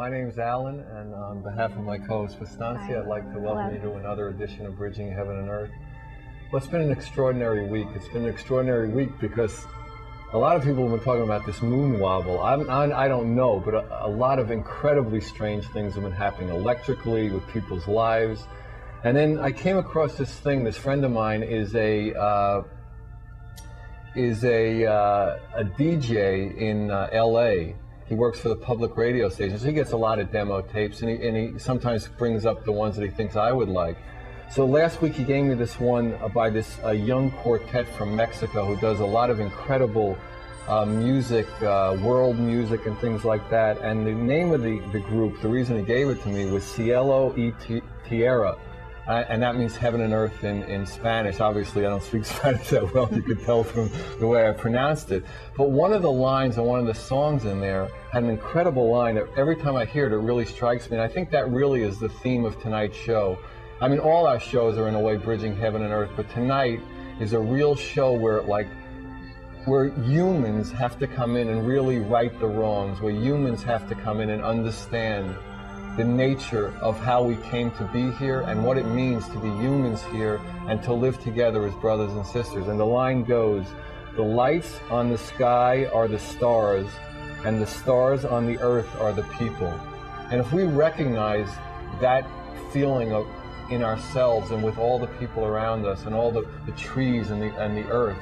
My name's Alan, and on behalf of my co-host Vastansi, I'd like to welcome you to another edition of Bridging Heaven and Earth. Well, it's been an extraordinary week. It's been an extraordinary week because a lot of people have been talking about this moon wobble. I don't know, but a lot of incredibly strange things have been happening electrically with people's lives. And then I came across this thing. This friend of mine is a DJ in LA. He works for the public radio station, so he gets a lot of demo tapes, and he sometimes brings up the ones that he thinks I would like. So last week he gave me this one by this young quartet from Mexico who does a lot of incredible music, world music and things like that. And the name of the group, the reason he gave it to me, was Cielo y Tierra. And that means heaven and earth in Spanish. Obviously, I don't speak Spanish that well. You could tell from the way I pronounced it. But one of the lines on one of the songs in there had an incredible line that every time I hear it, it really strikes me. And I think that really is the theme of tonight's show. I mean, all our shows are in a way bridging heaven and earth, but tonight is a real show where humans have to come in and really right the wrongs, where humans have to come in and understand the nature of how we came to be here and what it means to be humans here and to live together as brothers and sisters. And the line goes, the lights on the sky are the stars, and the stars on the earth are the people. And if we recognize that feeling of in ourselves and with all the people around us and all the trees and the earth,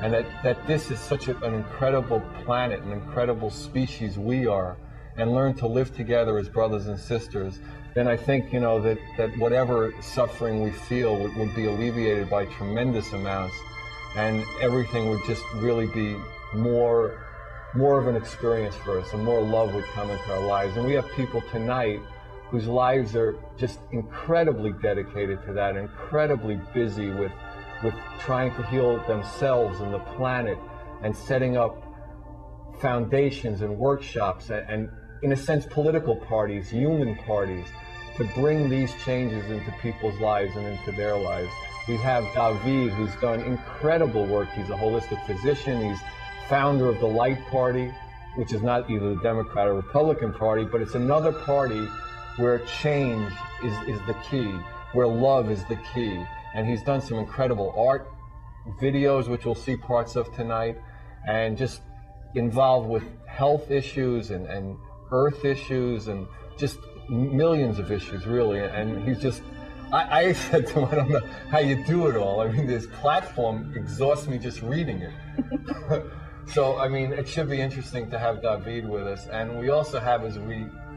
and that this is such an incredible planet, an incredible species we are, and learn to live together as brothers and sisters, then I think, you know, that whatever suffering we feel would be alleviated by tremendous amounts, and everything would just really be more of an experience for us, and more love would come into our lives. And we have people tonight whose lives are just incredibly dedicated to that, incredibly busy with trying to heal themselves and the planet, and setting up foundations and workshops and in a sense political parties, human parties, to bring these changes into people's lives and into their lives. We have David, who's done incredible work. He's a holistic physician. He's founder of the Light Party, which is not either the Democrat or Republican Party, but it's another party where change is the key, where love is the key. And he's done some incredible art videos, which we'll see parts of tonight, and just involved with health issues and earth issues and just millions of issues, really. And he's just, I said to him, I don't know how you do it all. I mean, this platform exhausts me just reading it. So, I mean, it should be interesting to have David with us. And we also have,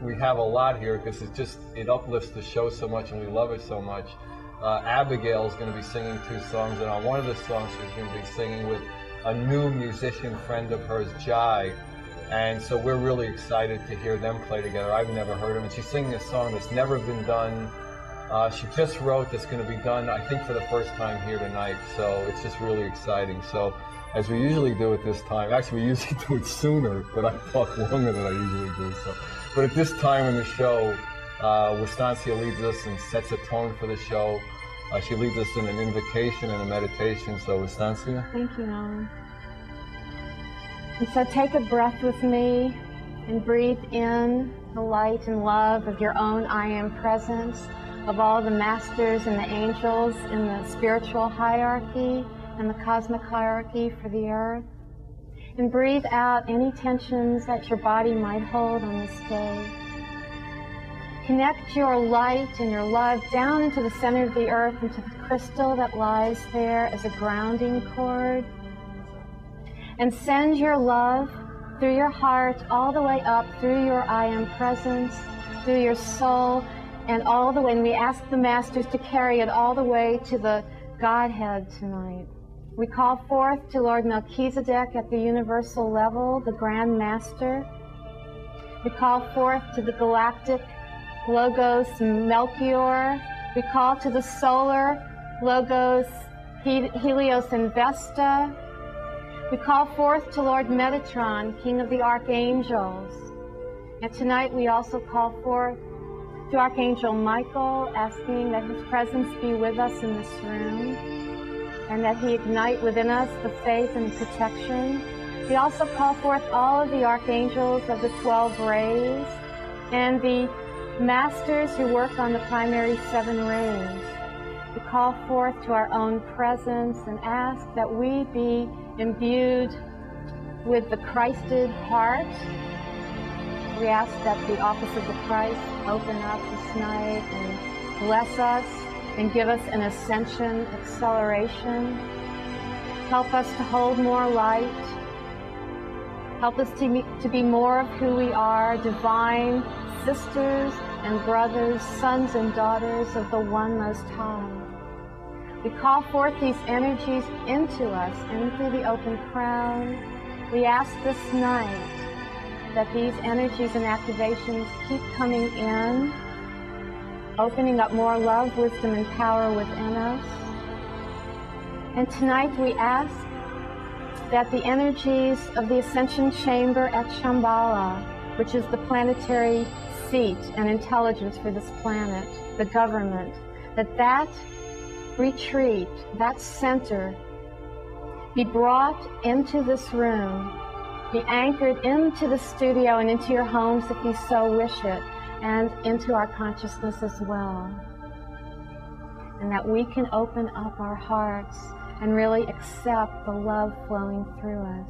we have a lot here, because it uplifts the show so much and we love it so much. Abigail is going to be singing 2 songs, and on one of the songs she's going to be singing with a new musician friend of hers, Jai. And so we're really excited to hear them play together. I've never heard them, and she's singing a song that's never been done. She just wrote that's going to be done, I think, for the first time here tonight. So it's just really exciting. So as we usually do at this time, actually we usually do it sooner, but I talk longer than I usually do. So, but at this time in the show, Vastansi leads us and sets a tone for the show. She leads us in an invocation and a meditation. So Vastansi. Thank you, Alan. And so take a breath with me and breathe in the light and love of your own I Am presence, of all the masters and the angels in the spiritual hierarchy and the cosmic hierarchy for the earth. And breathe out any tensions that your body might hold on this day. Connect your light and your love down into the center of the earth, into the crystal that lies there as a grounding cord. And send your love through your heart all the way up through your I Am presence, through your soul, and all the way. And we ask the masters to carry it all the way to the Godhead tonight. We call forth to Lord Melchizedek at the universal level, the Grand Master. We call forth to the galactic Logos Melchior. We call to the solar Logos Helios and Vesta. We call forth to Lord Metatron, King of the Archangels. And tonight we also call forth to Archangel Michael, asking that his presence be with us in this room, and that he ignite within us the faith and protection. We also call forth all of the archangels of the 12 rays, and the masters who work on the primary 7 rings. We call forth to our own presence and ask that we be imbued with the Christed heart. We ask that the office of the Christ open up this night and bless us and give us an ascension acceleration. Help us to hold more light. Help us to be more of who we are, divine sisters and brothers, sons and daughters of the One Most High. We call forth these energies into us and through the open crown. We ask this night that these energies and activations keep coming in, opening up more love, wisdom, and power within us. And tonight we ask that the energies of the Ascension Chamber at Shambhala, which is the planetary seat and intelligence for this planet, the government, that retreat, that center, be brought into this room, be anchored into the studio and into your homes if you so wish it, and into our consciousness as well. And that we can open up our hearts and really accept the love flowing through us.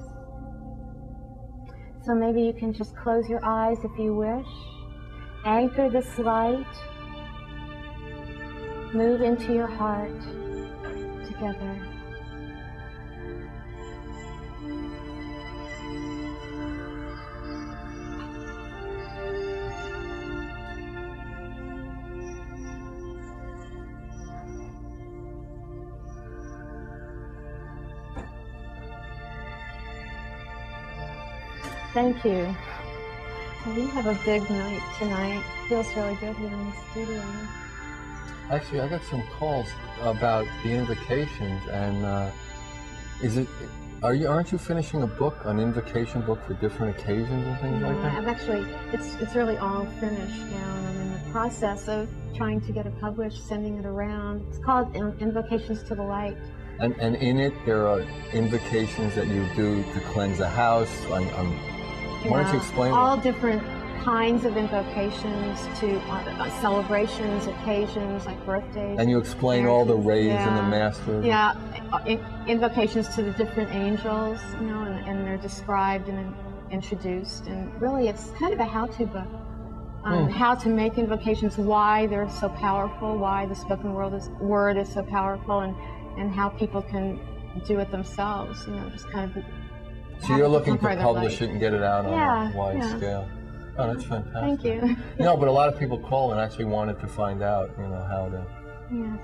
So maybe you can just close your eyes if you wish. Anchor this light. Move into your heart together. Thank you. We have a big night tonight. Feels really good here in the studio. Actually, I got some calls about the invocations, and aren't you finishing a book, an invocation book for different occasions and things like that? I've actually, it's really all finished now, and I'm in the process of trying to get it published, sending it around. It's called Invocations to the Light. And in it, there are invocations that you do to cleanse a house. Why don't you explain all different kinds of invocations to celebrations, occasions, like birthdays. And you explain all the rays and the masters. Yeah, invocations to the different angels, you know, and they're described and introduced. And really, it's kind of a how-to book. How to make invocations, why they're so powerful, why the spoken word is so powerful, and how people can do it themselves, you know, just kind of. So you're looking to publish it and get it out on a wide scale. Oh, that's fantastic. Thank you. No, but a lot of people call and actually wanted to find out, you know, how to. Yes.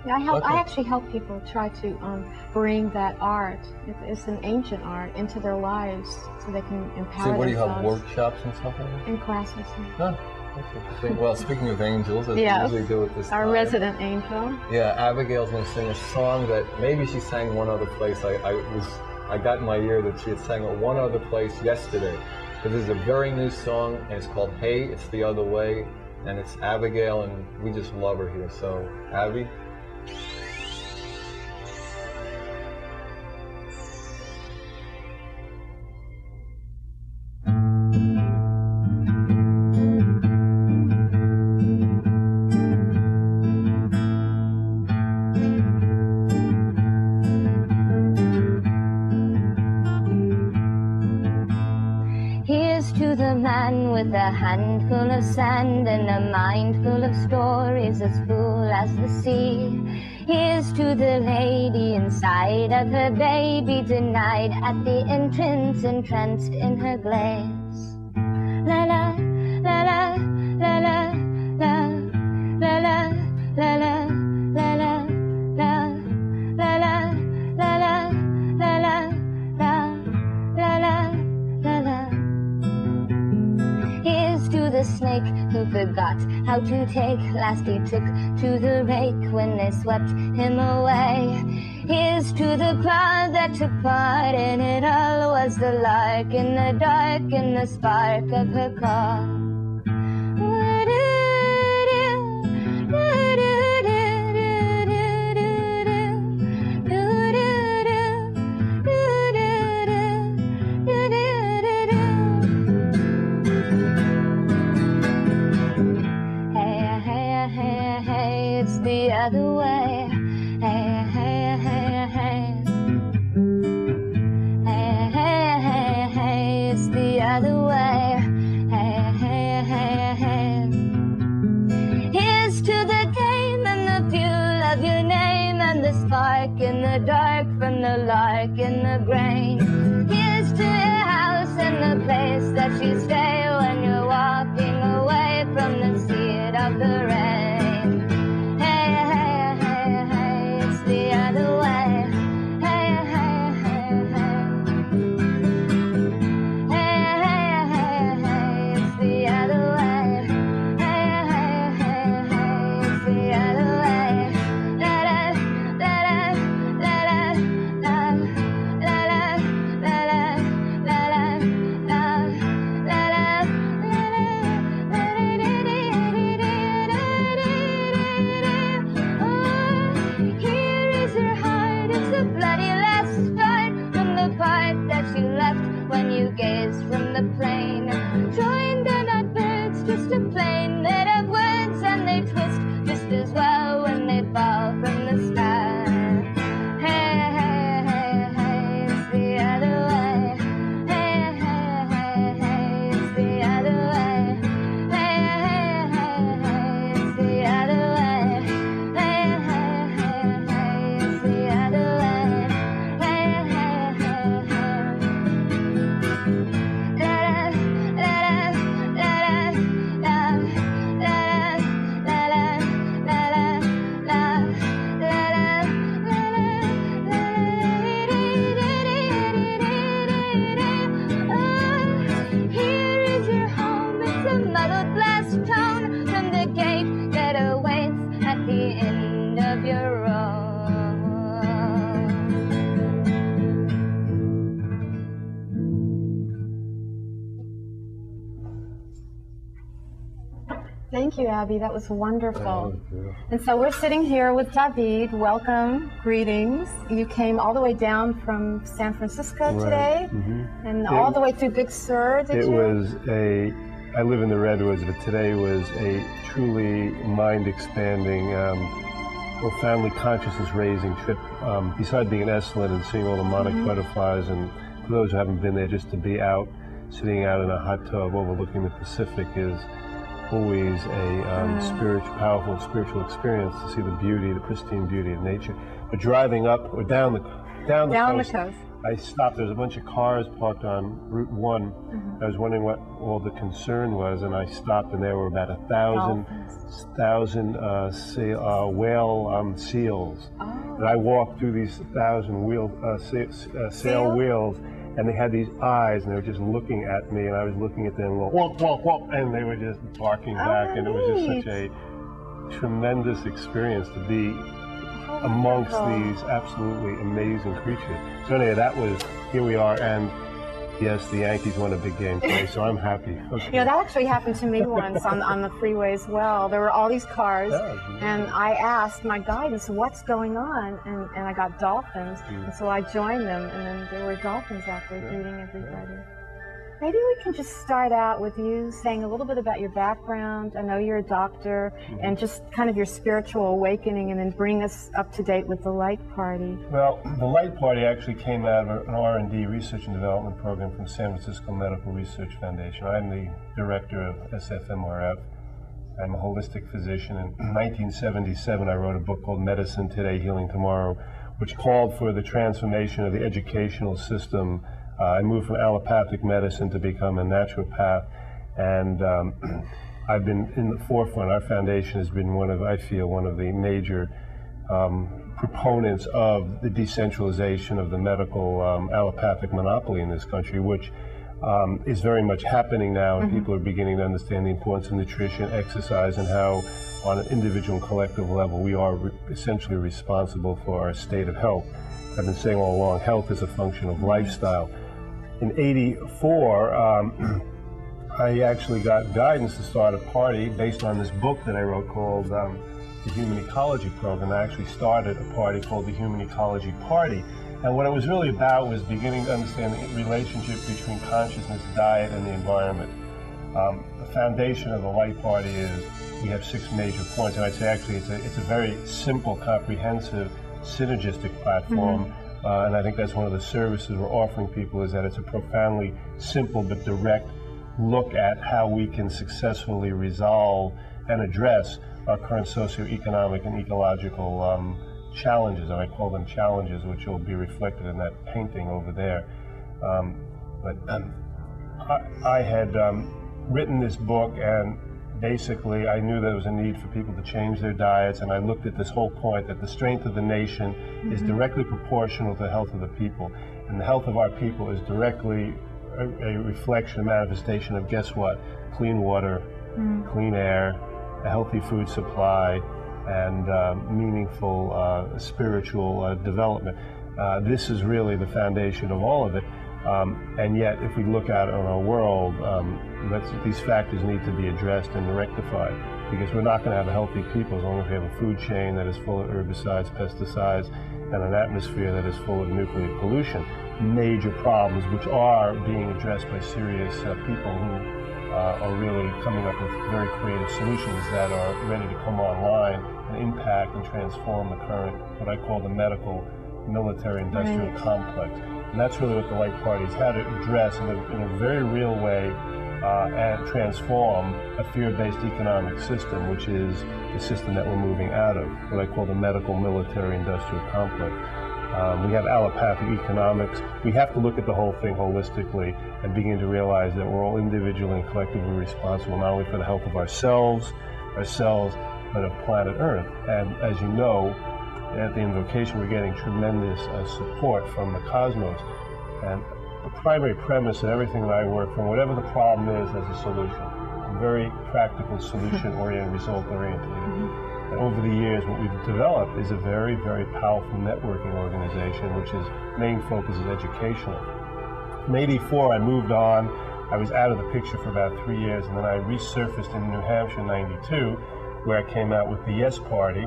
Yeah, I actually help people try to bring that art, it's an ancient art, into their lives so they can empower themselves. So what do you have, workshops and stuff like that? In classes. Huh. That's interesting. Well, speaking of angels, as we usually do at this time. Our resident angel. Yeah, Abigail's going to sing a song that maybe she sang one other place. I got in my ear that she had sang at one other place yesterday. But this is a very new song, and it's called Hey, It's the Other Way, and it's Abigail, and we just love her here. So, Abby? With a handful of sand and a mind full of stories as full as the sea. Here's to the lady inside of her baby denied at the entrance, entranced in her glaze. La la, la la, la la, la, la la, la la, la la, la, la la, la la, la la, la, la la, la la. To the snake who forgot how to take. Last he took to the rake when they swept him away. Here's to the cloud that took part in it all. Was the lark in the dark and the spark of her call. in the dark from the lark in the brain. Here's to your house and the place that you stay when you're walking away from the seed of the rain. Hey, hey, hey, hey, it's the other way. Hey, hey, hey, hey. Hey, hey, hey, hey, it's the other way. Hey, hey, hey, hey, it's the other way. La da, la da, la da, la, la da, la da, la da, la, la da, here is your heart, it's the bloody last start from the part that you left when you gazed from the plane. Joined are not birds, just a plane made of words, and they twist just as well when they fall from the sky. Hey, hey, hey, hey, it's the other way. Hey, hey, hey, hey, it's the other way. Hey, hey, hey, hey, it's the other way. Hey, hey, hey, hey, it's the other way. Hey, hey, hey, hey. La la la la la la la la here is your home, it's a muddled glass tone from the gate that awaits at the end of your road. Thank you, Abby. That was wonderful. And so we're sitting here with David. Welcome. Greetings. You came all the way down from San Francisco today, and all the way through Big Sur, did you? I live in the Redwoods, but today was a truly mind-expanding, profoundly consciousness-raising trip. Besides being in Esalen and seeing all the monarch butterflies, and for those who haven't been there, just to be out, sitting out in a hot tub overlooking the Pacific is always a powerful spiritual experience to see the beauty, the pristine beauty of nature. But driving up or down the coast, I stopped. There was a bunch of cars parked on Route 1. I was wondering what all the concern was, and I stopped, and there were about 1,000 whale seals. And I walked through these 1,000 sail wheels, and they had these eyes, and they were just looking at me, and I was looking at them, walk, walk, walk, and they were just barking back, and it was just such a tremendous experience to be amongst these absolutely amazing creatures. So anyway, here we are, and yes, the Yankees won a big game today, so I'm happy. Okay. You know, that actually happened to me once on the freeway as well. There were all these cars, and I asked my guidance, what's going on? And I got dolphins, and so I joined them, and then there were dolphins out there greeting everybody. Maybe we can just start out with you saying a little bit about your background. I know you're a doctor, and just kind of your spiritual awakening, and then bring us up to date with the Light Party. Well, the Light Party actually came out of an R&D research and development program from San Francisco Medical Research Foundation. I'm the director of SFMRF. I'm a holistic physician. In 1977, I wrote a book called Medicine Today, Healing Tomorrow, which called for the transformation of the educational system. I moved from allopathic medicine to become a naturopath, and I've been in the forefront. Our foundation has been I feel one of the major proponents of the decentralization of the medical allopathic monopoly in this country, which is very much happening now, and people are beginning to understand the importance of nutrition, exercise, and how on an individual and collective level we are essentially responsible for our state of health. I've been saying all along, health is a function of lifestyle. In '84, I actually got guidance to start a party based on this book that I wrote called the Human Ecology Program. I actually started a party called the Human Ecology Party. And what it was really about was beginning to understand the relationship between consciousness, diet, and the environment. The foundation of the Light Party is we have 6 major points, and I'd say actually it's a very simple, comprehensive, synergistic platform. And I think that's one of the services we're offering people, is that it's a profoundly simple but direct look at how we can successfully resolve and address our current socioeconomic and ecological challenges, and I call them challenges, which will be reflected in that painting over there. I had written this book, and basically I knew there was a need for people to change their diets, and I looked at this whole point that the strength of the nation is directly proportional to the health of the people, and the health of our people is directly a reflection, a manifestation of, guess what? Clean water, clean air, a healthy food supply, and meaningful spiritual development. This is really the foundation of all of it. And yet, if we look out on our world, these factors need to be addressed and rectified, because we're not going to have a healthy people as long as we have a food chain that is full of herbicides, pesticides, and an atmosphere that is full of nuclear pollution. Major problems which are being addressed by serious people who are really coming up with very creative solutions that are ready to come online and impact and transform the current, what I call the medical, military, industrial complex. And that's really what the Light Party's had to address in a very real way and transform a fear-based economic system, which is the system that we're moving out of, what I call the medical, military, industrial complex. We have allopathic economics. We have to look at the whole thing holistically and begin to realize that we're all individually and collectively responsible not only for the health of ourselves, but of planet Earth. And as you know, at the invocation, we're getting tremendous support from the cosmos. And the primary premise of everything that I work from, whatever the problem is, has a solution. I'm very practical, solution-oriented, result-oriented. And over the years, what we've developed is a very, very powerful networking organization, which is main focus is educational. From '84, I moved on. I was out of the picture for about 3 years, and then I resurfaced in New Hampshire in '92, where I came out with the Yes Party.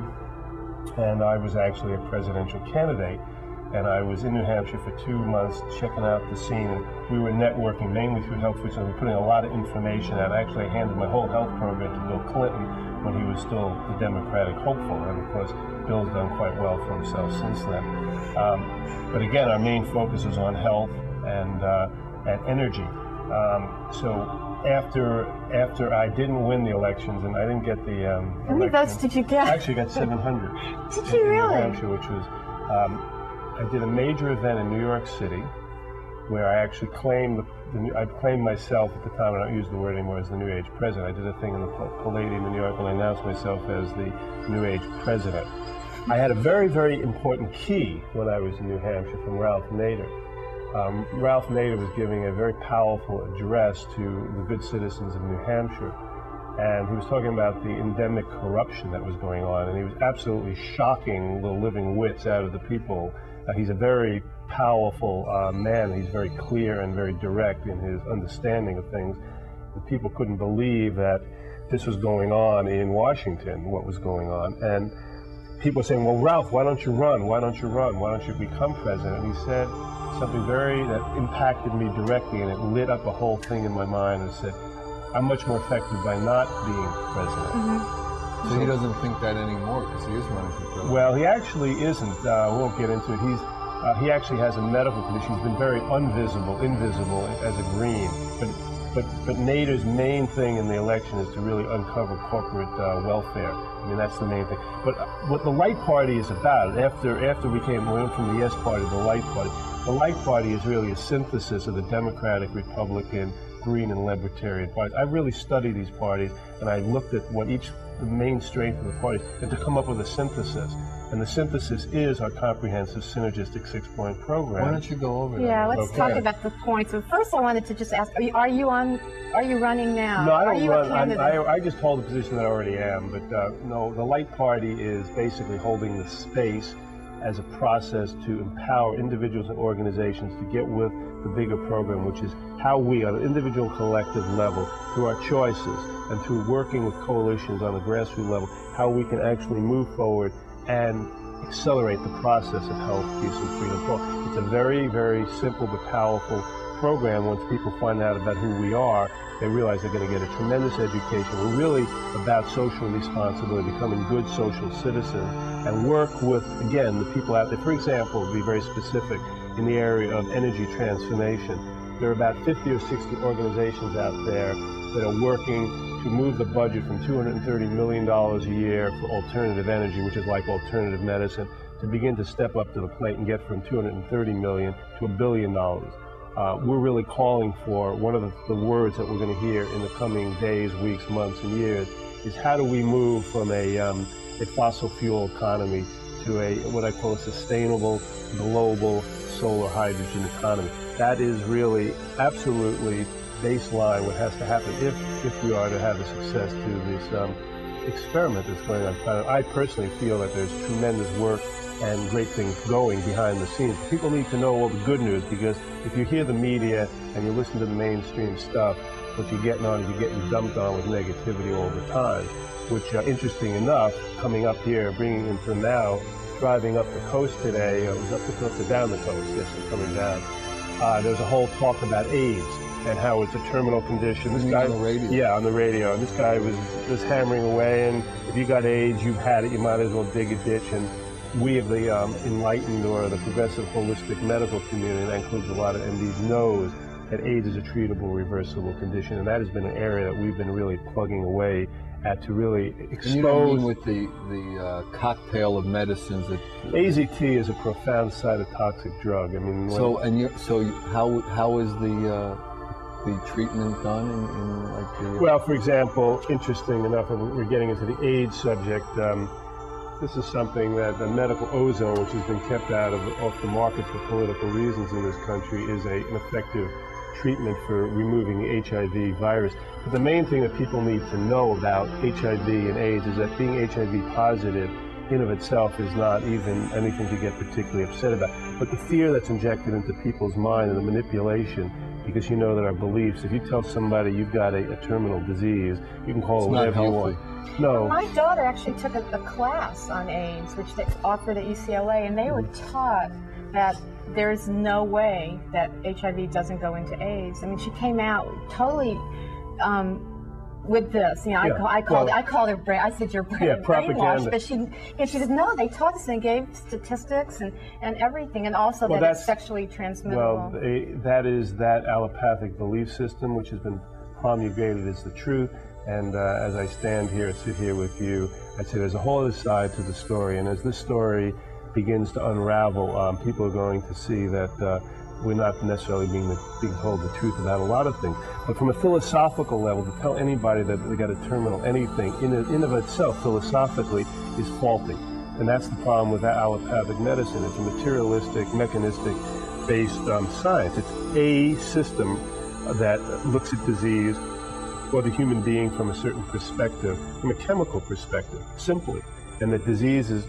And I was actually a presidential candidate, and I was in New Hampshire for 2 months checking out the scene, and we were networking mainly through health food, so we were putting a lot of information out. Actually, I handed my whole health program to Bill Clinton when he was still the Democratic hopeful, and of course, Bill's done quite well for himself since then. But again, our main focus is on health and energy. So after I didn't win the elections and I didn't get the How many votes did you get? I actually got 700. Did you really? In New Hampshire, which was, I did a major event in New York City where I actually claimed, I claimed myself at the time, I don't use the word anymore, as the New Age president. I did a thing in the Palladium in New York when I announced myself as the New Age president. I had a very, very important key when I was in New Hampshire from Ralph Nader. Ralph Nader was giving a very powerful address to the good citizens of New Hampshire, and he was talking about the endemic corruption that was going on, and he was absolutely shocking the living wits out of the people. He's a very powerful man. He's very clear and very direct in his understanding of things. The people couldn't believe that this was going on in Washington, what was going on, and people were saying, well, Ralph, why don't you run? Why don't you run? Why don't you become president? And he said something that impacted me directly, and it lit up a whole thing in my mind, and said, I'm much more effective by not being president. So he doesn't think that anymore because he is running for president. Well, he actually isn't. We won't get into it. He actually has a medical condition. He's been very invisible as a green. But Nader's main thing in the election is to really uncover corporate welfare. I mean, that's the main thing. But what the Light Party is about, after we went from the Yes Party to the Light Party is really a synthesis of the Democratic, Republican, Green, and Libertarian parties. I really studied these parties, and I looked at what the main strength of the parties, and to come up with a synthesis. And the synthesis is our comprehensive synergistic 6-point program. Why don't you go over that? Yeah, let's talk about the points. But first, I wanted to just ask: Are you running now? No, I don't are you run. A candidate? I just hold the position that I already am. But no, the Light Party is basically holding the space as a process to empower individuals and organizations to get with the bigger program, which is how we, on an individual and collective level, through our choices and through working with coalitions on the grassroots level, how we can actually move forward and accelerate the process of health, peace, and freedom. It's a very, very simple but powerful program. Once people find out about who we are, they realize they're going to get a tremendous education. We're really about social responsibility, becoming good social citizens, and work with, again, the people out there. For example, to be very specific, in the area of energy transformation, there are about 50 or 60 organizations out there that are working to move the budget from $230 million a year for alternative energy, which is like alternative medicine, to begin to step up to the plate and get from $230 million to $1 billion. We're really calling for one of the words that we're going to hear in the coming days, weeks, months, and years is how do we move from a fossil fuel economy to what I call a sustainable, global, solar hydrogen economy. That is really absolutely baseline what has to happen if we are to have a success to this experiment that's going on. I personally feel that there's tremendous work and great things going behind the scenes. People need to know all the good news, because if you hear the media and you listen to the mainstream stuff, what you're getting on is you're getting dumped on with negativity all the time, which interesting enough, coming up here, bringing in from now, driving up the coast today, it was up the coast or down the coast, yes, it's coming down. There's a whole talk about AIDS and how it's a terminal condition. This guy, on the radio? Yeah, on the radio. And this guy was hammering away, and if you got AIDS, you've had it, you might as well dig a ditch. And we of the enlightened or the progressive holistic medical community, and that includes a lot of MDs, knows that AIDS is a treatable, reversible condition, and that has been an area that we've been really plugging away at to really expose. And you don't mean with the cocktail of medicines that AZT is a profound cytotoxic drug. I mean, so how is the treatment done in like the? Well, for example, interesting enough, we're getting into the AIDS subject. This is something that the medical ozone, which has been kept off the market for political reasons in this country, is an effective treatment for removing the HIV virus. But the main thing that people need to know about HIV and AIDS is that being HIV positive in of itself is not even anything to get particularly upset about. But the fear that's injected into people's mind and the manipulation, because you know that our beliefs, if you tell somebody you've got a terminal disease, you can call it whatever you want. No. My daughter actually took a class on AIDS, which they offered at UCLA, and they were taught that there's no way that HIV doesn't go into AIDS. I mean, she came out totally with this. You know, Yeah. I called her brain. I said you're propaganda. brainwashed, but she said no. They taught us and gave statistics and everything, and also Well, that that's- it's sexually transmittable. Well, that is that allopathic belief system, which has been promulgated as the truth. And as I stand here, sit here with you, I'd say there's a whole other side to the story. And as this story begins to unravel, people are going to see that we're not necessarily being told the truth about a lot of things. But from a philosophical level, to tell anybody that they got a terminal anything in of itself philosophically is faulty. And that's the problem with that allopathic medicine. It's a materialistic, mechanistic based science. It's a system that looks at disease or the human being from a certain perspective, from a chemical perspective, simply. And that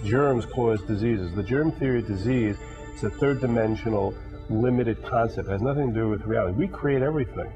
germs cause diseases. The germ theory of disease is a third-dimensional, limited concept. It has nothing to do with reality. We create everything,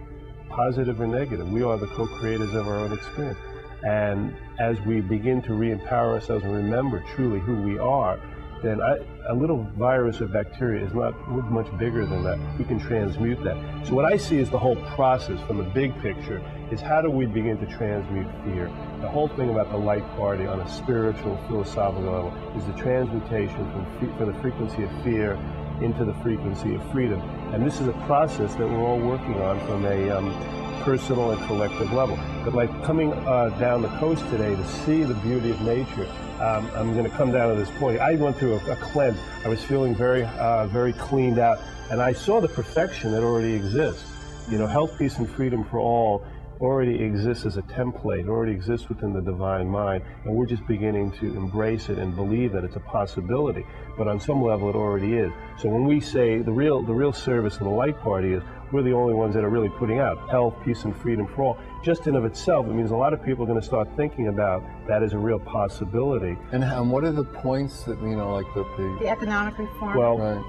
positive or negative. We are the co-creators of our own experience. And as we begin to re-empower ourselves and remember truly who we are, then a little virus or bacteria is not much bigger than that. We can transmute that. So what I see is the whole process from a big picture is how do we begin to transmute fear? The whole thing about the light party on a spiritual, philosophical level is the transmutation from the frequency of fear into the frequency of freedom. And this is a process that we're all working on from a personal and collective level. But like coming down the coast today to see the beauty of nature, I'm going to come down to this point. I went through a cleanse. I was feeling very, very cleaned out, and I saw the perfection that already exists. You know, health, peace, and freedom for all already exists as a template, already exists within the divine mind, and we're just beginning to embrace it and believe that it's a possibility. But on some level, it already is. So when we say the real service of the light party is we're the only ones that are really putting out health, peace, and freedom for all. Just in of itself, it means a lot of people are going to start thinking about that as a real possibility. And what are the points that, you know, like The economic reform. Well, right.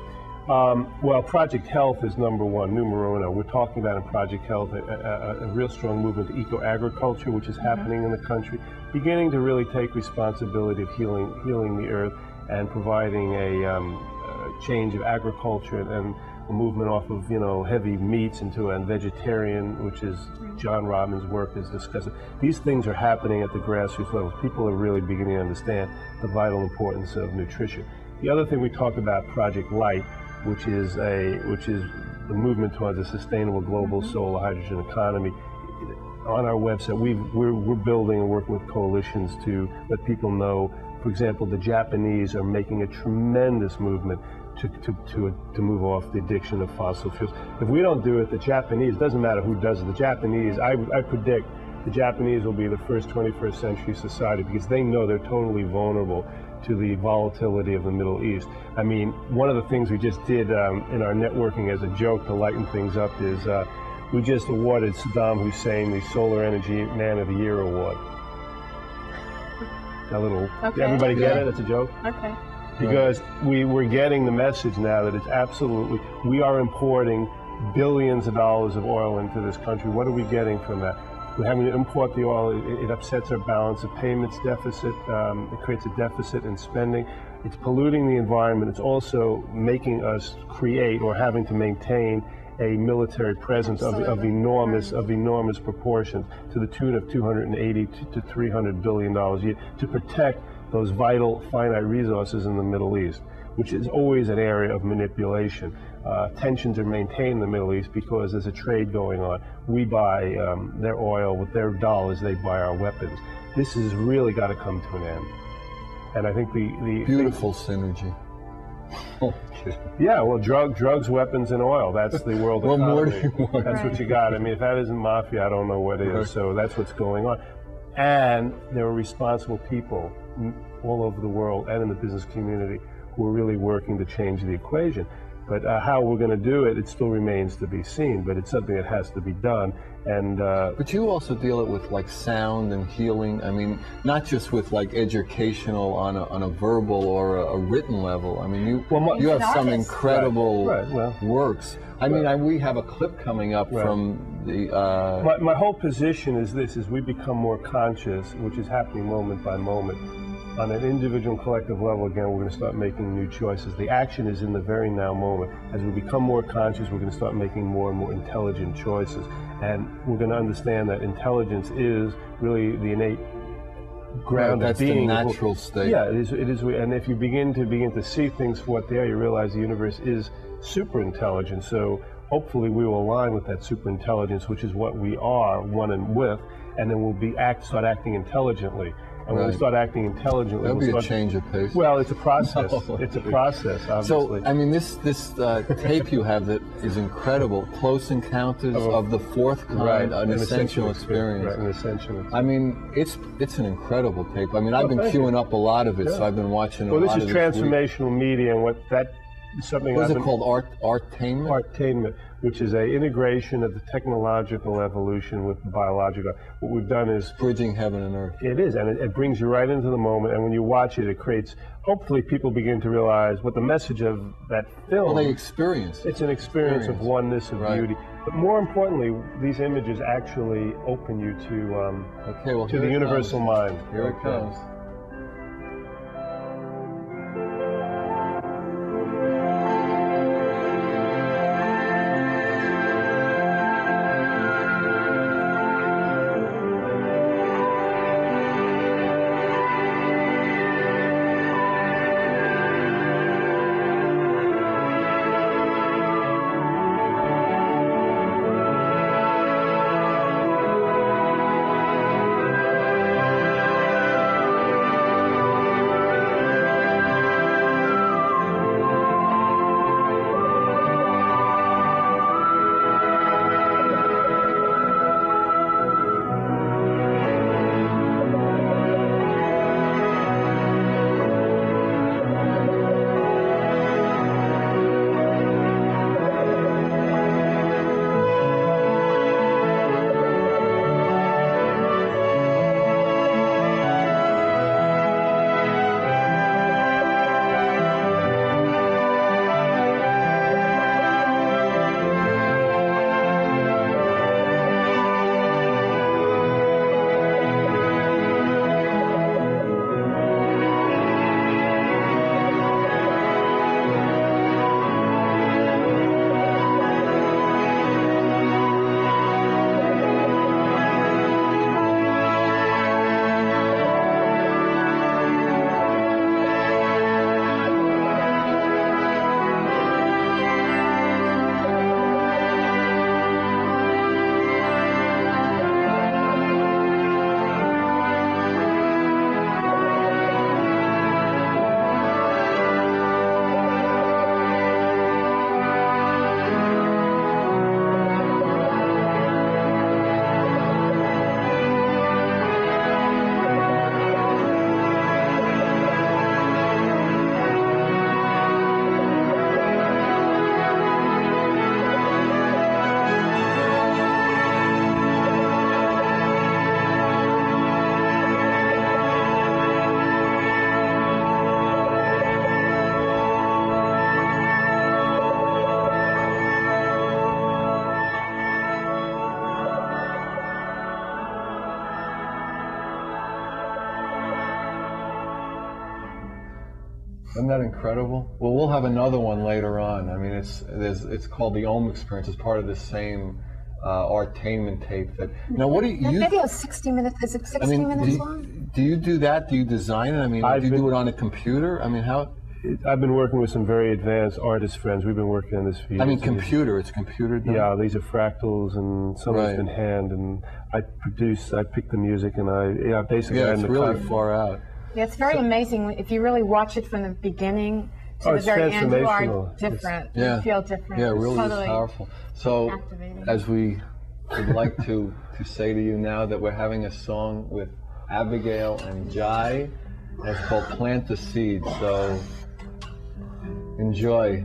Well, Project Health is number one, numero uno. We're talking about in Project Health a real strong movement to eco-agriculture, which is happening in the country, beginning to really take responsibility of healing the earth and providing a change of agriculture and a movement off of, you know, heavy meats into a vegetarian, which is John Robbins' work is discussing. These things are happening at the grassroots levels. People are really beginning to understand the vital importance of nutrition. The other thing we talk about, Project Light, which is the movement towards a sustainable global solar hydrogen economy. on our website, we're building and working with coalitions to let people know. For example, the Japanese are making a tremendous movement to move off the addiction of fossil fuels. If we don't do it, the Japanese, doesn't matter who does it, the Japanese, I predict the Japanese will be the first 21st century society because they know they're totally vulnerable to the volatility of the Middle East. I mean, one of the things we just did in our networking as a joke to lighten things up is we just awarded Saddam Hussein the Solar Energy Man of the Year Award. A little, Okay. everybody get it? That's a joke? Okay. Because we're getting the message now that it's absolutely, we are importing billions of dollars of oil into this country. What are we getting from that? We're having to import the oil. It upsets our balance of payments deficit. It creates a deficit in spending. It's polluting the environment. It's also making us create or having to maintain a military presence of enormous proportions to the tune of $280 to $300 billion a year to protect those vital finite resources in the Middle East, which is always an area of manipulation. Tensions are maintained in the Middle East because there's a trade going on. We buy their oil with their dollars, they buy our weapons. This has really got to come to an end. And I think the beautiful synergy. Yeah, well, drugs, weapons, and oil. That's the world economy. What more do you want? That's what you got. I mean, if that isn't mafia, I don't know what is. Right. So that's what's going on. And there are responsible people all over the world and in the business community who are really working to change the equation. But how we're going to do it, it still remains to be seen. But it's something that has to be done. And but you also deal it with like sound and healing. I mean, not just with like educational on a verbal or a written level. I mean, you have some incredible works. I mean, we have a clip coming up from the. My whole position is this: is we become more conscious, which is happening moment by moment. On an individual and collective level, again, we're going to start making new choices. The action is in the very now moment. As we become more conscious, we're going to start making more and more intelligent choices. And we're going to understand that intelligence is really the innate ground of being. That's the natural state. Yeah, it is. And if you begin to see things for what they are, you realize the universe is super intelligent. So hopefully we will align with that super intelligence, which is what we are, one and with, and then we'll start acting intelligently. And when we start acting intelligently, that'll be a change of pace. Well, it's a process. It's a process, obviously. So, I mean, this tape you have that is incredible. Close Encounters of the Fourth Kind, an essential experience. Right, an essential experience. I mean, it's an incredible tape. I mean, I've been queuing up a lot of it, so I've been watching a lot of it. Well, this is transformational media, and what that is something. What is it called? Artainment? Artainment, which is an integration of the technological evolution with the biological. What we've done is bridging heaven and earth. It is, and it brings you right into the moment. And when you watch it, it creates. Hopefully, people begin to realize what the message of that film. Well, they experience it. It's an experience of oneness, of beauty. But more importantly, these images actually open you to the universal mind. Here it comes. Isn't that incredible? Well, we'll have another one later on. I mean, it's called the Om Experience. It's part of the same Artainment tape. That now, what do you? The video is 60 minutes. Is it 60 minutes long? Do you do that? Do you design it? I mean, do you do it on a computer? I mean, how? I've been working with some very advanced artist friends. We've been working on this for years. I mean, computer. It's computer done? Yeah, these are fractals, and some of it's in hand. And I pick the music, and basically. Yeah, it's really far out. Yeah, it's very amazing if you really watch it from the beginning to the very end. You are different. You feel different. Yeah, it really totally is powerful. So, activating. as we would like to say to you now that we're having a song with Abigail and Jai, and it's called "Plant the Seed." So, enjoy.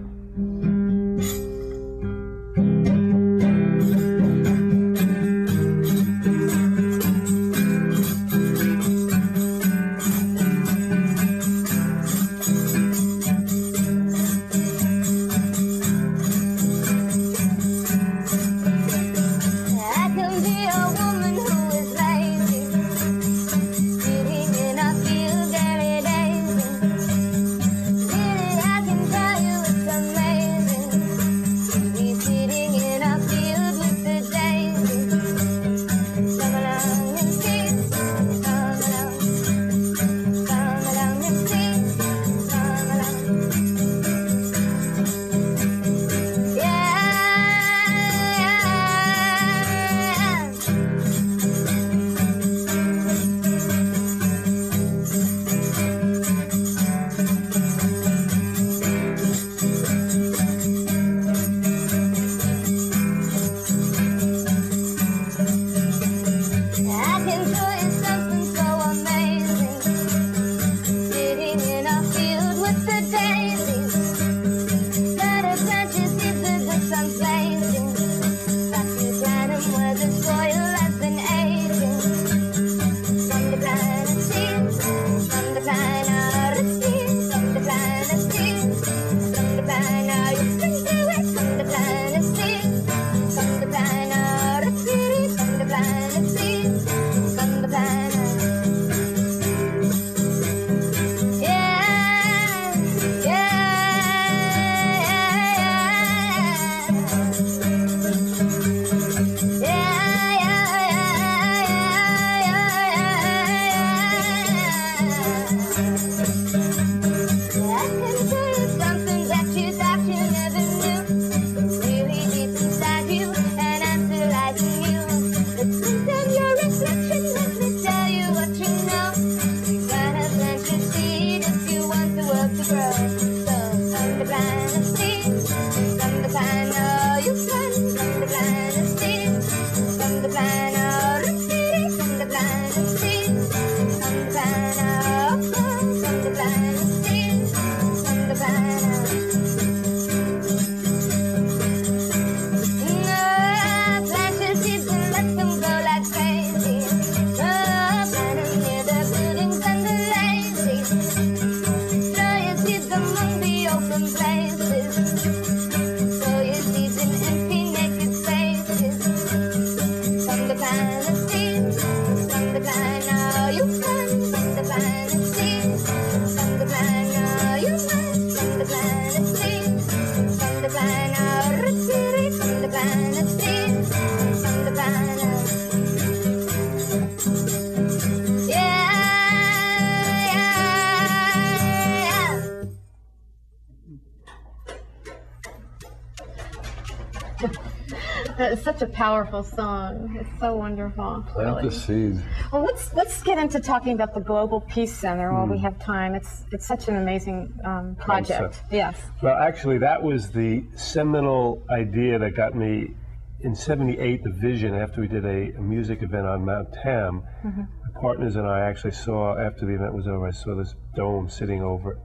It's such a powerful song. It's so wonderful. Plant the seed. Well, let's get into talking about the Global Peace Center while we have time. It's such an amazing project. Concept. Yes. Well, actually, that was the seminal idea that got me in '78. The vision after we did a music event on Mount Tam. My partners and I actually saw, after the event was over, I saw this dome sitting over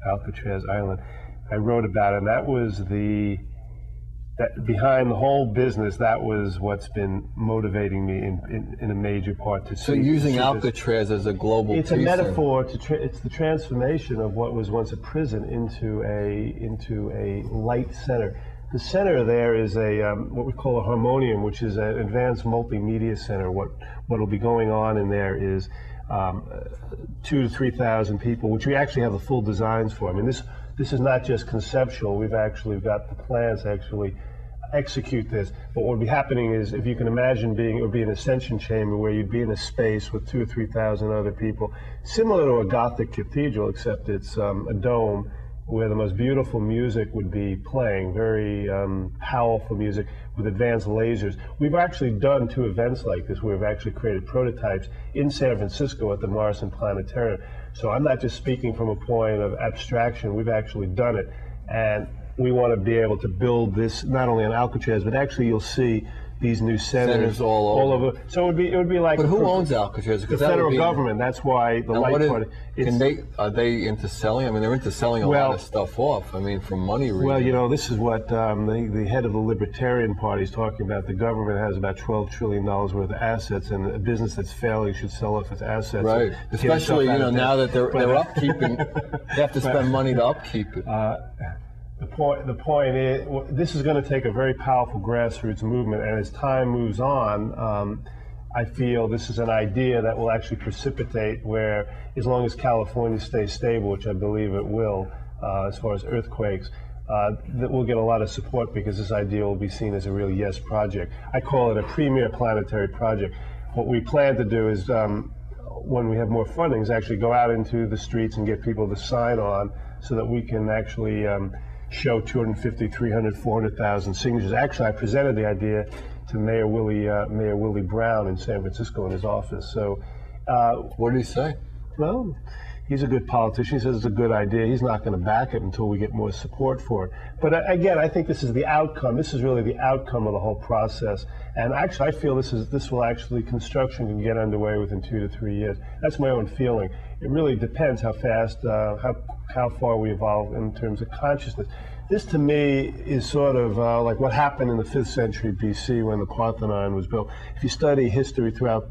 Alcatraz Island. I wrote about it, and that was behind the whole business, that was what's been motivating me in a major part to see. So using Alcatraz as a global it's peace a metaphor it's the transformation of what was once a prison into a light center. The center there is what we call a harmonium, which is an advanced multimedia center. What will be going on in there is 2,000 to 3,000 people, which we actually have the full designs for. I mean, this is not just conceptual. We've actually got the plans to actually execute this. But what would be happening is, if you can imagine it would be an ascension chamber where you'd be in a space with 2,000 or 3,000 other people, similar to a Gothic cathedral, except it's a dome where the most beautiful music would be playing, very powerful music with advanced lasers. We've actually done 2 events like this where we've actually created prototypes in San Francisco at the Morrison Planetarium. So I'm not just speaking from a point of abstraction, we've actually done it. And we want to be able to build this not only on Alcatraz, but actually you'll see these new centers all over. So it would be like. But who owns Alcatraz? The federal government. That's why the Light Party. Are they into selling? I mean, they're into selling a lot of stuff off. I mean, for money reasons. Well, you know, this is what the head of the Libertarian Party is talking about. The government has about $12 trillion worth of assets, and a business that's failing should sell off its assets. Right. Especially, you know, now that they're upkeeping, they have to spend money to upkeep it. The point is, this is going to take a very powerful grassroots movement, and as time moves on, I feel this is an idea that will actually precipitate where, as long as California stays stable, which I believe it will, as far as earthquakes, that we'll get a lot of support, because this idea will be seen as a real yes project. I call it a premier planetary project. What we plan to do is, when we have more funding, is actually go out into the streets and get people to sign on so that we can actually show 250, 300, 400,000 signatures. Actually, I presented the idea to Mayor Willie Brown in San Francisco in his office. So, what did he say? Well, he's a good politician. He says it's a good idea. He's not going to back it until we get more support for it. But again, I think this is the outcome. This is really the outcome of the whole process. And actually, I feel this will actually, construction can get underway within 2 to 3 years. That's my own feeling. It really depends how fast, how far we evolve in terms of consciousness. This, to me, is sort of like what happened in the 5th century BC when the Parthenon was built. If you study history throughout,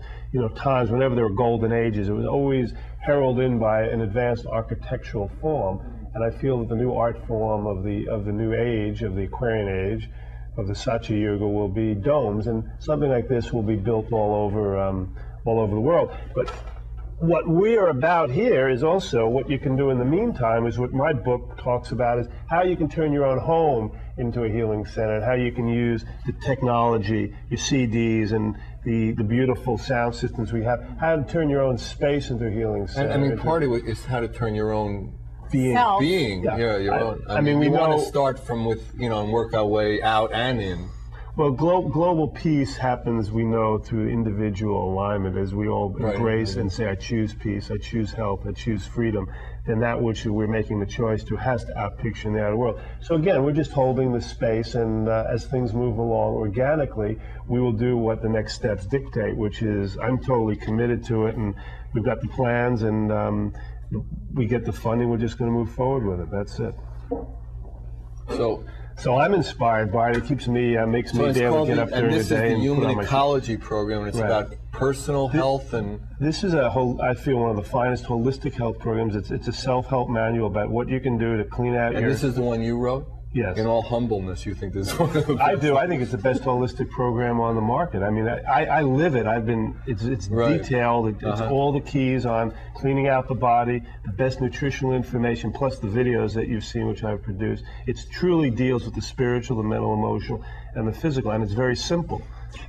times, whenever there were golden ages, it was always heralded in by an advanced architectural form. And I feel that the new art form of the new age, of the Aquarian age, of the Satya Yuga, will be domes, and something like this will be built all over the world. But what we are about here is also what you can do in the meantime, is what my book talks about, is how you can turn your own home into a healing center, and how you can use the technology, your CDs, and the beautiful sound systems we have, how to turn your own space into a healing center. And, I mean, part of it is how to turn your own being. Yeah, your own. I mean, we want to start from and work our way out and in. Well, global peace happens, we know, through individual alignment, as we all embrace and say, I choose peace, I choose health, I choose freedom. Then that which we're making the choice to has to outpicture in the outer world. So again, we're just holding the space, and as things move along organically, we will do what the next steps dictate, which is, I'm totally committed to it, and we've got the plans, and we get the funding, we're just going to move forward with it. That's it. So I'm inspired by it. It keeps me, makes me be able to get up during the day. And this is the Human Ecology Program, and it's about personal health and... This is I feel, one of the finest holistic health programs. It's a self-help manual about what you can do to clean out your... And this is the one you wrote? Yes. In all humbleness, you think this is one of the best? I do. I think it's the best holistic program on the market. I mean, I live it. It's detailed. It's all the keys on cleaning out the body, the best nutritional information, plus the videos that you've seen, which I've produced. It truly deals with the spiritual, the mental, emotional, and the physical, and it's very simple.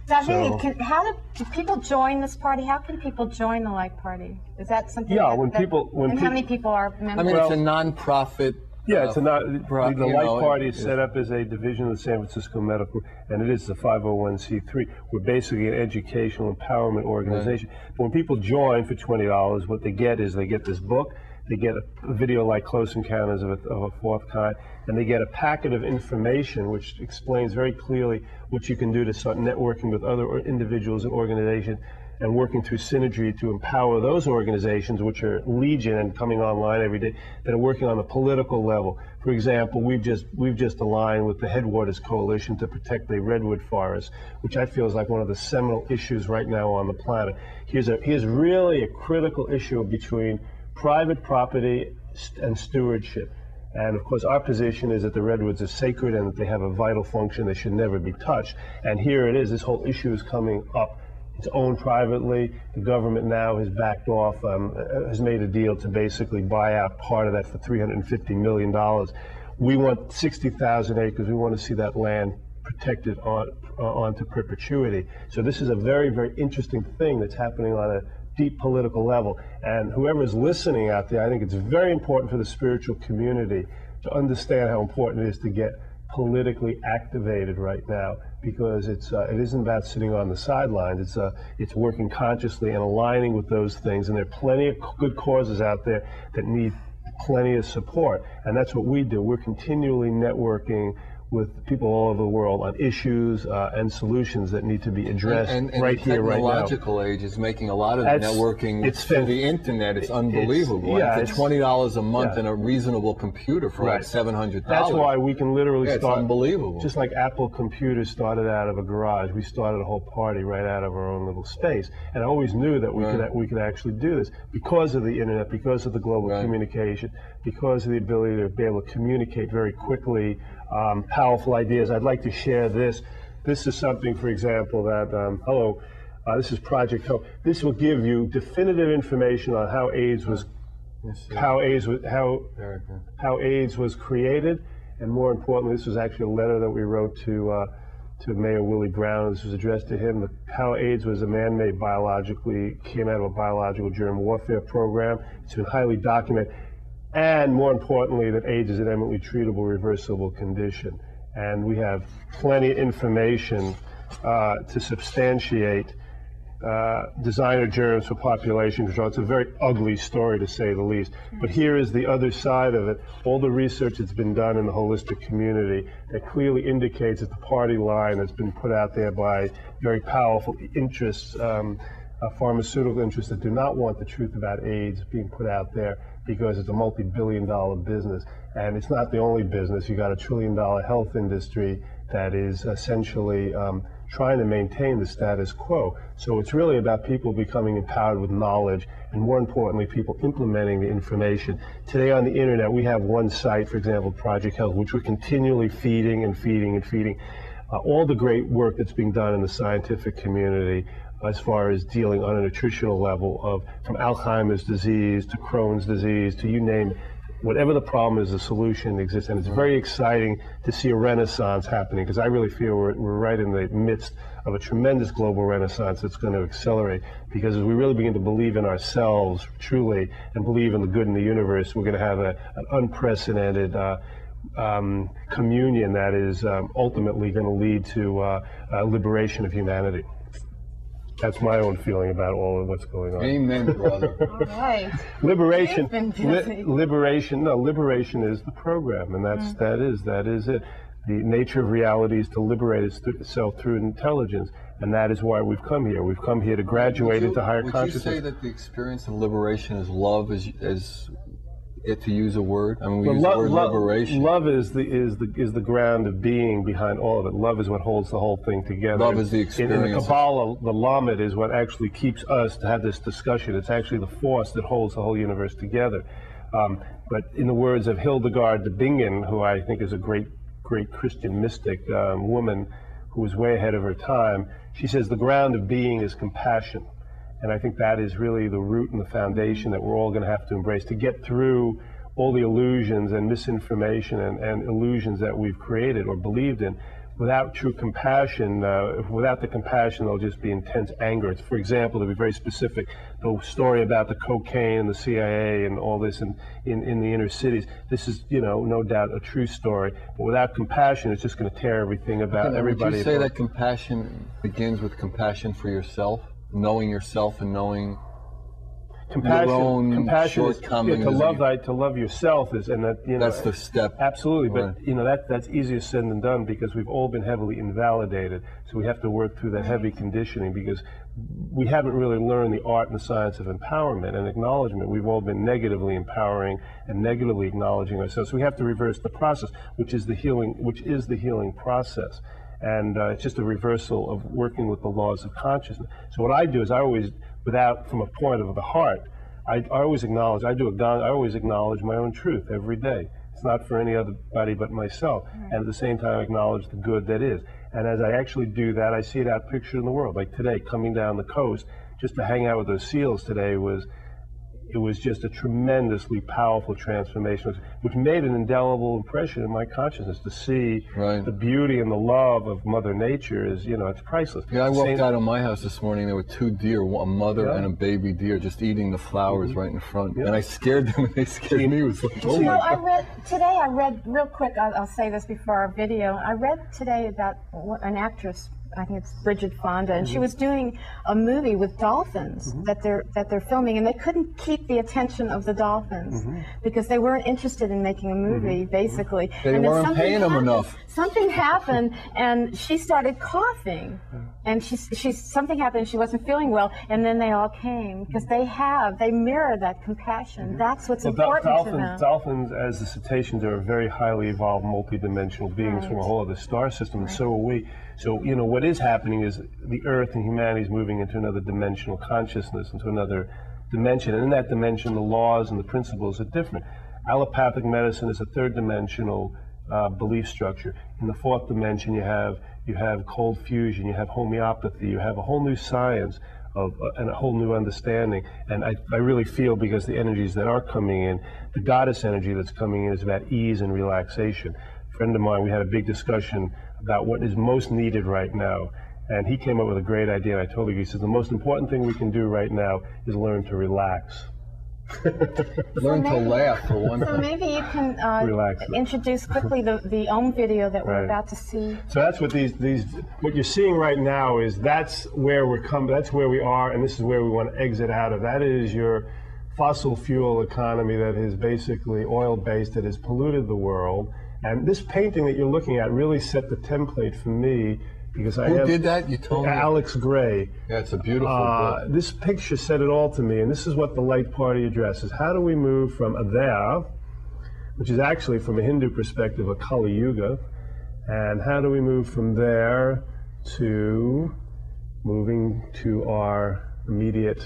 David, how do people join this party? How can people join the Light Party? Is that something? Yeah, how many people are members? I mean, it's a non-profit. Yeah, the Light Party is set up as a division of the San Francisco Medical, and it is a 501c3. We're basically an educational empowerment organization. But when people join for $20, what they get is they get this book, they get a video like Close Encounters of a Fourth Kind, and they get a packet of information which explains very clearly what you can do to start networking with other individuals and organizations, and working through synergy to empower those organizations, which are legion and coming online every day, that are working on the political level. For example, we've just aligned with the Headwaters Coalition to protect the redwood forest, which I feel is like one of the seminal issues right now on the planet. Here's really a critical issue between private property and stewardship. And of course, our position is that the redwoods are sacred and that they have a vital function. They should never be touched. And here it is, this whole issue is coming up It's owned privately. The government now has backed off, has made a deal to basically buy out part of that for $350 million. We want 60,000 acres. We want to see that land protected on to perpetuity. So this is a very, very interesting thing that's happening on a deep political level. And whoever is listening out there, I think it's very important for the spiritual community to understand how important it is to get politically activated right now, because it isn't about sitting on the sidelines. It's working consciously and aligning with those things. And there are plenty of good causes out there that need plenty of support. And that's what we do. We're continually networking with people all over the world on issues and solutions that need to be addressed and right here, right now. The technological age is making a lot of networking through the internet. It's unbelievable. For $20 a month and a reasonable computer for like $700. That's why we can literally start. It's unbelievable. Just like Apple computers started out of a garage, we started a whole party right out of our own little space. And I always knew that we could actually do this because of the internet, because of the global communication, because of the ability to be able to communicate very quickly. Powerful ideas. I'd like to share this. This is something, for example, that, this is Project Hope. This will give you definitive information on how AIDS was, how AIDS was created, and more importantly, this was actually a letter that we wrote to Mayor Willie Brown. This was addressed to him. How AIDS was a man-made came out of a biological germ warfare program. It's been highly documented. And more importantly, that AIDS is an eminently treatable, reversible condition. And we have plenty of information to substantiate designer germs for population control. It's a very ugly story, to say the least. But here is the other side of it. All the research that's been done in the holistic community that clearly indicates that the party line that's been put out there by very powerful interests, pharmaceutical interests that do not want the truth about AIDS being put out there, because it's a multi-billion-dollar business. And it's not the only business. You got a trillion-dollar health industry that is essentially trying to maintain the status quo. So it's really about people becoming empowered with knowledge, and more importantly, people implementing the information. Today on the internet, we have one site, for example, Project Health, which we're continually feeding and feeding and feeding. All the great work that's being done in the scientific community as far as dealing on a nutritional level from Alzheimer's disease to Crohn's disease to you name it. Whatever the problem is, the solution exists. And it's very exciting to see a renaissance happening, because I really feel we're right in the midst of a tremendous global renaissance that's going to accelerate. Because as we really begin to believe in ourselves truly and believe in the good in the universe, we're going to have an unprecedented communion that is ultimately going to lead to liberation of humanity. That's my own feeling about all of what's going on. Amen, brother. All right. Liberation. Liberation is the program, and that is it. The nature of reality is to liberate itself through intelligence, and that is why we've come here. We've come here to graduate into higher consciousness. Would you say that the experience of liberation is love, to use a word? I mean, we use the word liberation. Love is the ground of being behind all of it. Love is what holds the whole thing together. Love is the experience. In the Kabbalah, the Lamed is what actually keeps us to have this discussion. It's actually the force that holds the whole universe together. But in the words of Hildegard de Bingen, who I think is a great Christian mystic woman who was way ahead of her time, she says the ground of being is compassion. And I think that is really the root and the foundation that we're all going to have to embrace to get through all the illusions and misinformation and illusions that we've created or believed in. Without true compassion, without the compassion, there'll just be intense anger. For example, to be very specific, the story about the cocaine and the CIA and all this in the inner cities, this is, no doubt a true story. But without compassion, it's just going to tear everything about everybody. Would you say that compassion begins with compassion for yourself? Knowing yourself and knowing your own shortcomings. To love yourself is, and that that's the step. Absolutely, but that's easier said than done, because we've all been heavily invalidated. So we have to work through that heavy conditioning, because we haven't really learned the art and the science of empowerment and acknowledgement. We've all been negatively empowering and negatively acknowledging ourselves. So we have to reverse the process, which is the healing process. And it's just a reversal of working with the laws of consciousness. So what I do is I always, from a point of the heart, I always acknowledge my own truth every day. It's not for anybody but myself. And at the same time, I acknowledge the good that is. And as I actually do that, I see it out pictured in the world. Like today, coming down the coast, just to hang out with those seals today it was just a tremendously powerful transformation, which made an indelible impression in my consciousness. To see the beauty and the love of Mother Nature is, you know, it's priceless. Yeah, I walked out of my house this morning. There were 2 deer, a mother and a baby deer, just eating the flowers right in front. And I scared them, and they scared me. It was like, oh my God. I read real quick. I'll say this before our video. I read today about an actress. I think it's Bridget Fonda, and she was doing a movie with dolphins that they're filming, and they couldn't keep the attention of the dolphins because they weren't interested in making a movie, basically. They weren't paying them enough. Something happened, and she started coughing, and something happened. She wasn't feeling well, and then they all came because they mirror that compassion. That's what's important to them. Dolphins, as the cetaceans, are very highly evolved, multidimensional beings from a whole other star system, and so are we. So, you know, what is happening is the Earth and humanity is moving into another dimensional consciousness, into another dimension. And in that dimension, the laws and the principles are different. Allopathic medicine is a third-dimensional belief structure. In the fourth dimension, you have cold fusion, you have homeopathy, you have a whole new science and a whole new understanding. And I really feel, because the energies that are coming in, the goddess energy that's coming in is about ease and relaxation. A friend of mine, we had a big discussion about what is most needed right now. And he came up with a great idea, and I told him, he says, the most important thing we can do right now is learn to relax. Learn to laugh for one thing. So maybe you can introduce quickly the Om video that we're about to see. So that's what what you're seeing right now is that's where we're coming, that's where we are, and this is where we want to exit out of. That is your fossil fuel economy that is basically oil-based, that has polluted the world. And this painting that you're looking at really set the template for me, because Who did that? You told me? Alex Gray. Yeah, it's a beautiful book. This picture said it all to me, and this is what the Light Party addresses. How do we move from there, which is actually, from a Hindu perspective, a Kali Yuga, and how do we move from there to moving to our immediate,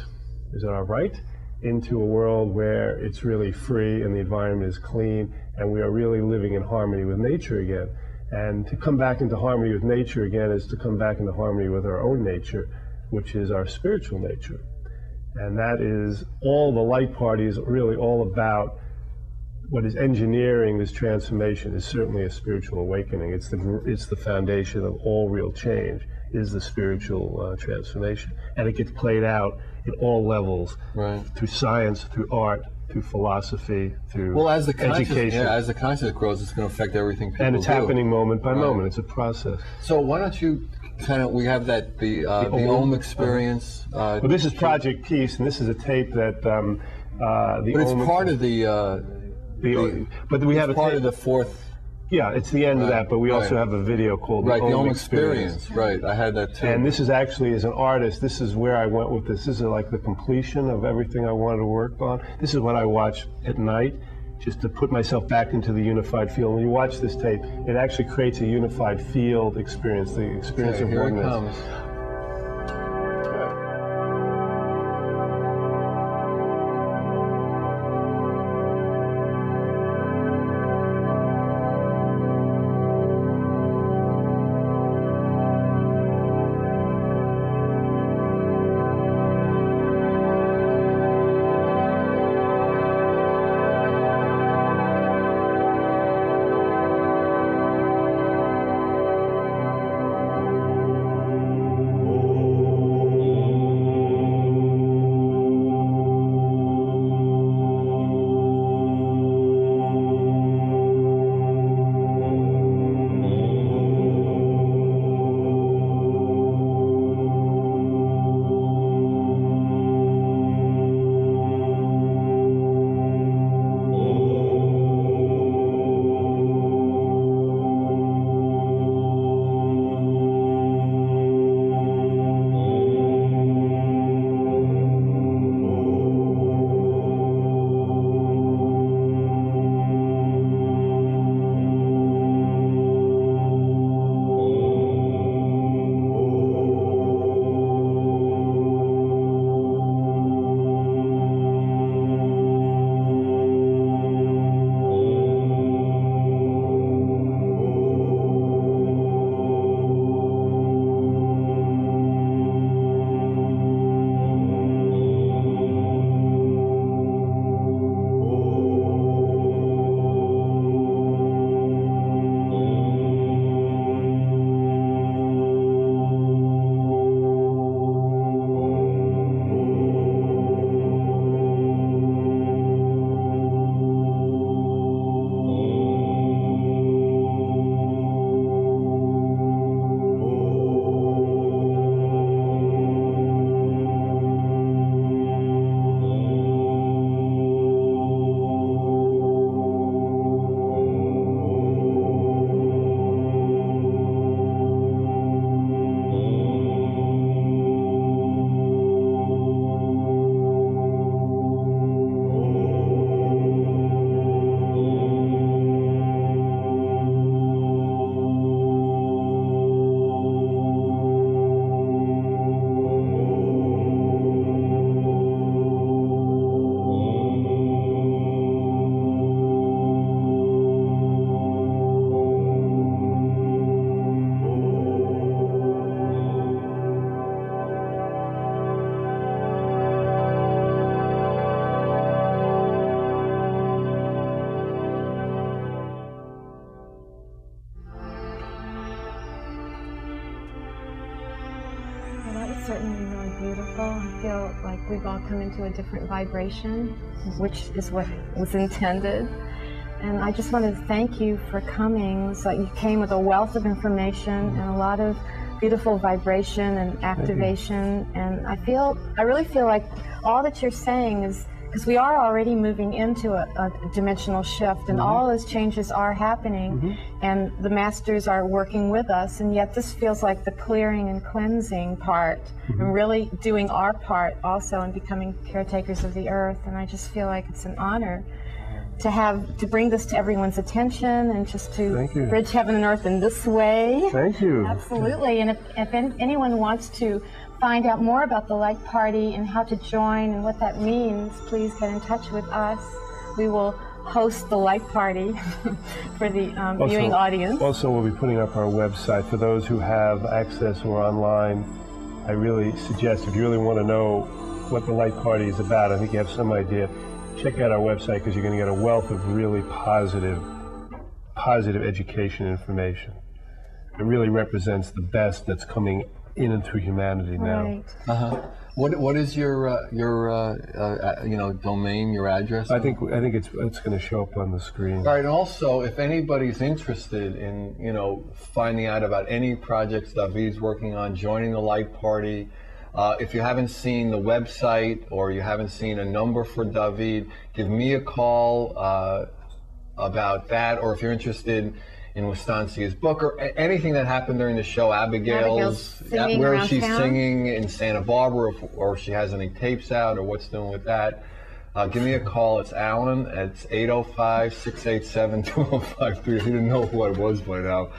is it our right? Into a world where it's really free and the environment is clean and we are really living in harmony with nature again. And to come back into harmony with nature again is to come back into harmony with our own nature, which is our spiritual nature. And that is all the Light Party is really all about. What is engineering this transformation is certainly a spiritual awakening. It's the foundation of all real change, is the spiritual transformation. And it gets played out at all levels, through science, through art, through philosophy, through as the education. As the consciousness grows, it's going to affect everything people do. And it's happening moment by moment. It's a process. So why don't you we have that, the Om experience. Well, this is Project Peace, and this is a tape that But it's part of but we have part of the fourth. Yeah, it's the end of that, but we also have a video called the Om Experience. Right, I had that too. And this is actually, as an artist, this is where I went with this. This is like the completion of everything I wanted to work on. This is what I watch at night, just to put myself back into the unified field. When you watch this tape, it actually creates a unified field experience, the experience of here oneness. It comes. feel like we've all come into a different vibration, which is what was intended. And I just wanted to thank you for coming. It's like you came with a wealth of information and a lot of beautiful vibration and activation. And I really feel like all that you're saying is, because we are already moving into a dimensional shift, and all those changes are happening, and the masters are working with us, and yet this feels like the clearing and cleansing part, and really doing our part also in becoming caretakers of the earth. And I just feel like it's an honor to bring this to everyone's attention, and just to bridge heaven and earth in this way. Thank you. Absolutely. And if anyone wants to find out more about the Light Party and how to join and what that means, please get in touch with us. We will host the Light Party for the viewing audience. Also, we'll be putting up our website for those who have access or online. I really suggest, if you really want to know what the Light Party is about, I think you have some idea, check out our website, because you're going to get a wealth of really positive education information. It really represents the best that's coming in and through humanity now. Right. What is your domain, your address? I think it's going to show up on the screen. All right. And also, if anybody's interested in finding out about any projects David's working on, joining the Light Party, if you haven't seen the website or you haven't seen a number for David, give me a call about that. Or if you're interested in Wistancia's book or anything that happened during the show, Abigail's where she's singing in Santa Barbara, or she has any tapes out, or what's doing with that, give me a call. It's Alan. It's 805-687-2053. You didn't know what it was by now.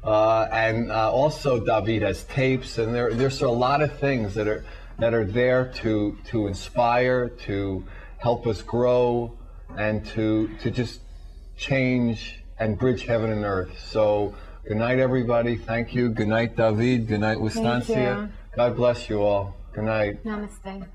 And also David has tapes, and there's a lot of things that are there to inspire, to help us grow, and to just change and bridge heaven and earth. So good night, everybody. Thank you. Good night, David. Good night, Wistancia. God bless you all. Good night. Namaste.